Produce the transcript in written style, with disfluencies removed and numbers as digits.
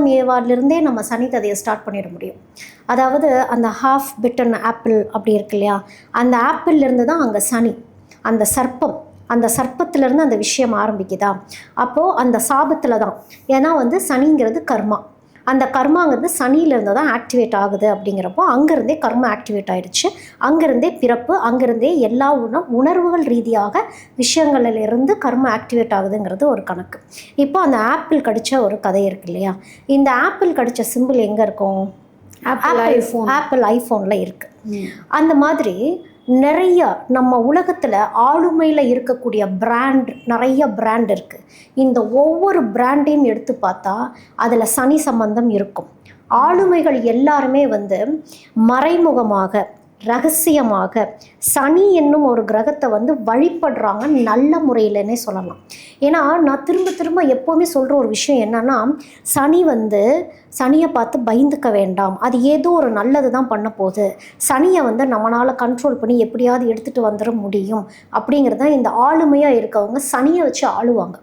9ஆம் ஏவார்லேருந்தே நம்ம சனி கதையை ஸ்டார்ட் பண்ணிட முடியும். அதாவது அந்த ஹாஃப் பிட்டன் ஆப்பிள் அப்படி இருக்கு இல்லையா, அந்த ஆப்பிள்லேருந்து தான் அங்கே சனி, அந்த சர்ப்பம், அந்த சர்ப்பத்திலேருந்து அந்த விஷயம் ஆரம்பிக்குதா. அப்போது அந்த சாபத்தில் தான், ஏன்னா சனிங்கிறது கர்மா, அந்த கர்மாங்கிறது சனியிலேருந்து தான் ஆக்டிவேட் ஆகுது. அப்படிங்கிறப்போ அங்கேருந்தே கர்மா ஆக்டிவேட் ஆகிடுச்சு, அங்கேருந்தே பிறப்பு, அங்கேருந்தே எல்லா உணர்வுகள் ரீதியாக விஷயங்களிலிருந்து கர்மா ஆக்டிவேட் ஆகுதுங்கிறது ஒரு கணக்கு. இப்போ அந்த ஆப்பிள் கடித்த ஒரு கதை இருக்கு இல்லையா, இந்த ஆப்பிள் கடித்த சிம்பிள் எங்கே இருக்கும்? ஆப்பிள் ஐஃபோனில் இருக்குது. அந்த மாதிரி நிறைய நம்ம உலகத்தில் ஆளுமையில் இருக்கக்கூடிய பிராண்ட், நிறைய பிராண்ட் இருக்குது. இந்த ஒவ்வொரு பிராண்டையும் எடுத்து பார்த்தா அதில் சனி சம்பந்தம் இருக்கும். ஆளுமைகள் எல்லாருமே மறைமுகமாக ரகசியமாக சனி என்னும் ஒரு கிரகத்தை வழிபடுறாங்க, நல்ல முறையிலன்னே சொல்லலாம். ஏன்னா நான் திரும்ப திரும்ப எப்போவுமே சொல்கிற ஒரு விஷயம் என்னன்னா, சனி சனியை பார்த்து பயந்துக்க வேண்டாம், அது ஏதோ ஒரு நல்லது தான் பண்ண போகுது, சனியை நம்மளால் கண்ட்ரோல் பண்ணி எப்படியாவது எடுத்துகிட்டு வந்துட முடியும் அப்படிங்கிறது தான். இந்த ஆளுமையாக இருக்கவங்க சனியை வச்சு ஆளுவாங்க.